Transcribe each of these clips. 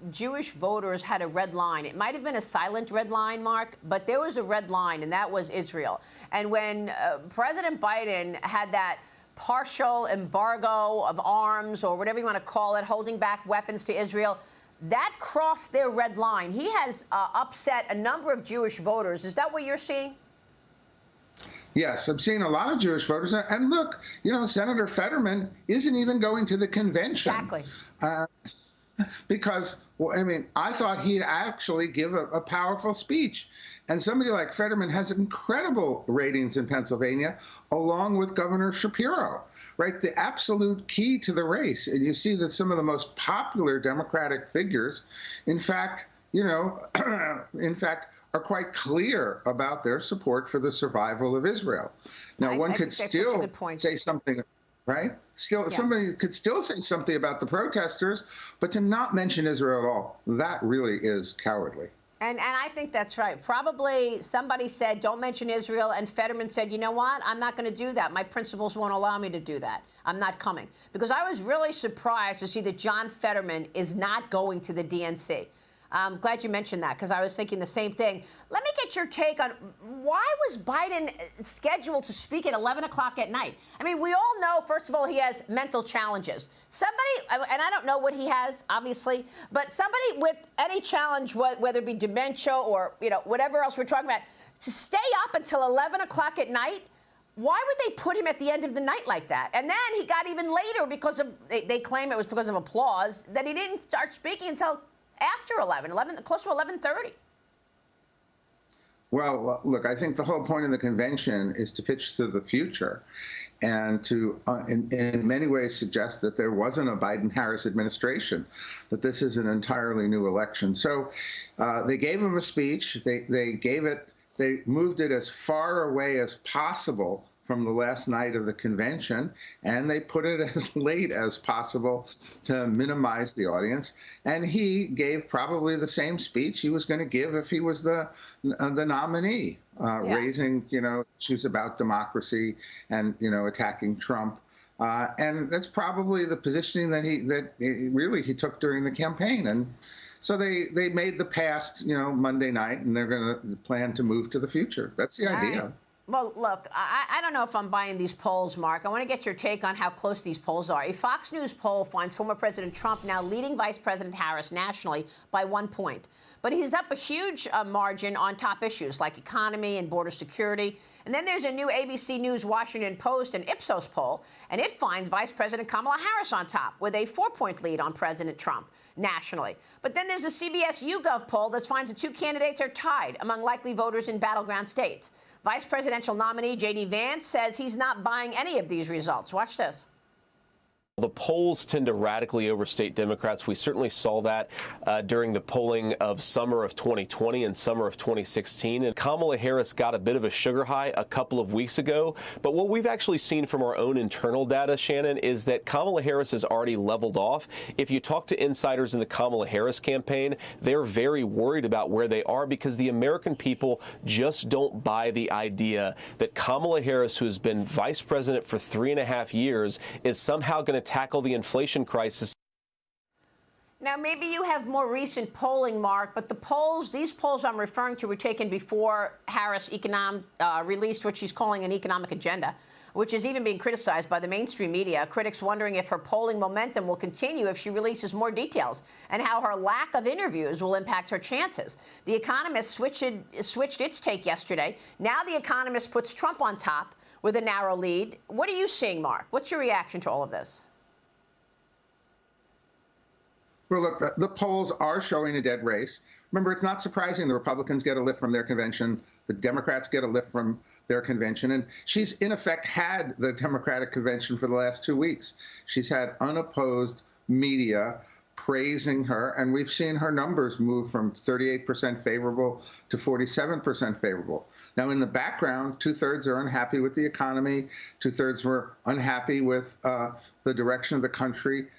Jewish voters had a red line. It might have been a silent red line, Mark, but there was a red line, and that was Israel. And when President Biden had that partial embargo of arms, or whatever you want to call it, holding back weapons to Israel, that crossed their red line. He has upset a number of Jewish voters. Is that what you're seeing? Yes, I'm seeing a lot of Jewish voters. And look, Senator Fetterman isn't even going to the convention. Exactly. Because, well, I mean, I thought he'd actually give a powerful speech. And somebody like Fetterman has incredible ratings in Pennsylvania, along with Governor Shapiro, right? The absolute key to the race. And you see that some of the most popular Democratic figures, in fact, are quite clear about their support for the survival of Israel. Now, one could still say something, right? Somebody could still say something about the protesters, but to not mention Israel at all, that really is cowardly. And I think that's right. Probably somebody said, don't mention Israel, and Fetterman said, you know what, I'm not going to do that. My principles won't allow me to do that. I'm not coming. Because I was really surprised to see that John Fetterman is not going to the DNC. I'm glad you mentioned that, because I was thinking the same thing. Let me get your take on why was Biden scheduled to speak at 11 o'clock at night? I mean, we all know, first of all, he has mental challenges. Somebody, and I don't know what he has, obviously, but somebody with any challenge, whether it be dementia or, whatever else we're talking about, to stay up until 11 o'clock at night, why would they put him at the end of the night like that? And then he got even later because of, they claim it was because of applause, that he didn't start speaking until after 11, close to 11:30. Well, look, I think the whole point of the convention is to pitch to the future and to, in many ways, suggest that there wasn't a Biden-Harris administration, that this is an entirely new election. So they gave him a speech. They moved it as far away as possible from the last night of the convention, and they put it as late as possible to minimize the audience. And he gave probably the same speech he was going to give if he was the nominee, raising, issues about democracy and, attacking Trump. And that's probably the positioning that he took during the campaign. And so they made the past, Monday night, and they're going to plan to move to the future. That's the idea. Right. Well, look, I don't know if I'm buying these polls, Mark. I want to get your take on how close these polls are. A Fox News poll finds former President Trump now leading Vice President Harris nationally by 1 point. But he's up a huge margin on top issues like economy and border security. And then there's a new ABC News Washington Post and Ipsos poll, and it finds Vice President Kamala Harris on top with a 4-point lead on President Trump nationally. But then there's a CBS YouGov poll that finds the two candidates are tied among likely voters in battleground states. Vice presidential nominee J.D. Vance says he's not buying any of these results. Watch this. The polls tend to radically overstate Democrats. We certainly saw that during the polling of summer of 2020 and summer of 2016. And Kamala Harris got a bit of a sugar high a couple of weeks ago. But what we've actually seen from our own internal data, Shannon, is that Kamala Harris has already leveled off. If you talk to insiders in the Kamala Harris campaign, they're very worried about where they are because the American people just don't buy the idea that Kamala Harris, who has been vice president for 3.5 years, is somehow going to tackle the inflation crisis. Now, maybe you have more recent polling, Mark, but these polls I'm referring to were taken before Harris released what she's calling an economic agenda, which is even being criticized by the mainstream media. Critics wondering if her polling momentum will continue if she releases more details and how her lack of interviews will impact her chances. The Economist switched its take yesterday. Now The Economist puts Trump on top with a narrow lead. What are you seeing, Mark? What's your reaction to all of this? Well, look, the polls are showing a dead race. Remember, it's not surprising the Republicans get a lift from their convention. The Democrats get a lift from their convention. And she's, in effect, had the Democratic convention for the last 2 weeks. She's had unopposed media praising her, and we've seen her numbers move from 38% favorable to 47% favorable. Now, in the background, 2/3 are unhappy with the economy. 2/3 were unhappy with the direction of the country.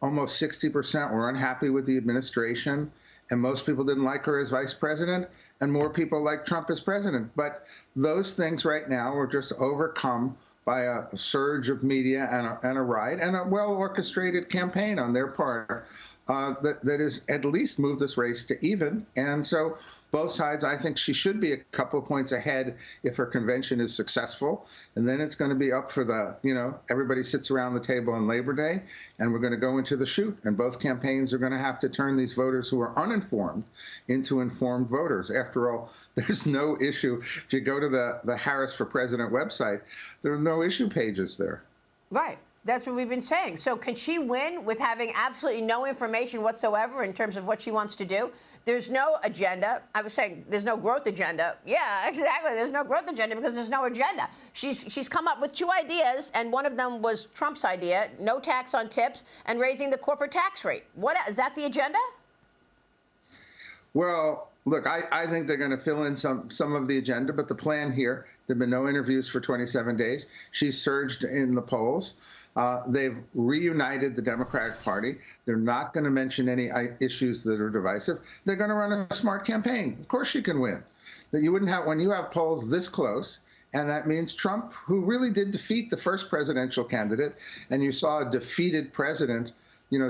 Almost 60% were unhappy with the administration, and most people didn't like her as vice president, and more people like Trump as president. But those things right now are just overcome by a surge of media and a riot and a well-orchestrated campaign on their part that is at least move this race to even. And so both sides, I think she should be a couple of points ahead if her convention is successful. And then it's going to be up for the, everybody sits around the table on Labor Day, and we're going to go into the shoot. And both campaigns are going to have to turn these voters who are uninformed into informed voters. After all, there's no issue. If you go to the Harris for President website, there are no issue pages there. Right. That's what we've been saying. So can she win with having absolutely no information whatsoever in terms of what she wants to do? There's no agenda. I was saying there's no growth agenda. Yeah, exactly. There's no growth agenda because there's no agenda. She's come up with two ideas, and one of them was Trump's idea, no tax on tips and raising the corporate tax rate. What is that the agenda? Well, look, I think they're going to fill in some of the agenda, but the plan here, there have been no interviews for 27 days. She's surged in the polls. They've reunited the Democratic Party. They're not going to mention any issues that are divisive. They're going to run a smart campaign. Of course she can win. That you wouldn't have when you have polls this close, and that means Trump, who really did defeat the first presidential candidate, and you saw a defeated president,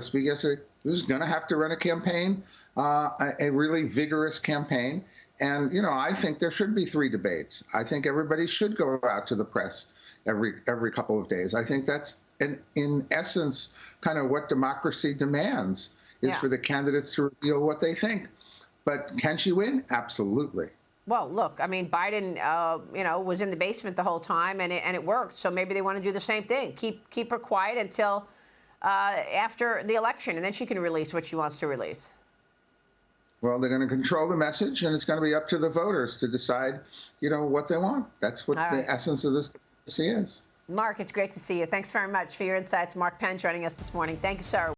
speak yesterday, who's going to have to run a campaign, a really vigorous campaign. And, I think there should be 3 debates. I think everybody should go out to the press every couple of days. I think that's, in essence, kind of what democracy demands, is for the candidates to reveal what they think. But can she win? Absolutely. Well, look, I mean, Biden, was in the basement the whole time, and it worked. So maybe they want to do the same thing. Keep her quiet until after the election, and then she can release what she wants to release. Well, they're going to control the message, and it's going to be up to the voters to decide, what they want. That's what the essence of this is. Mark, it's great to see you. Thanks very much for your insights. Mark Penn joining us this morning. Thank you, sir.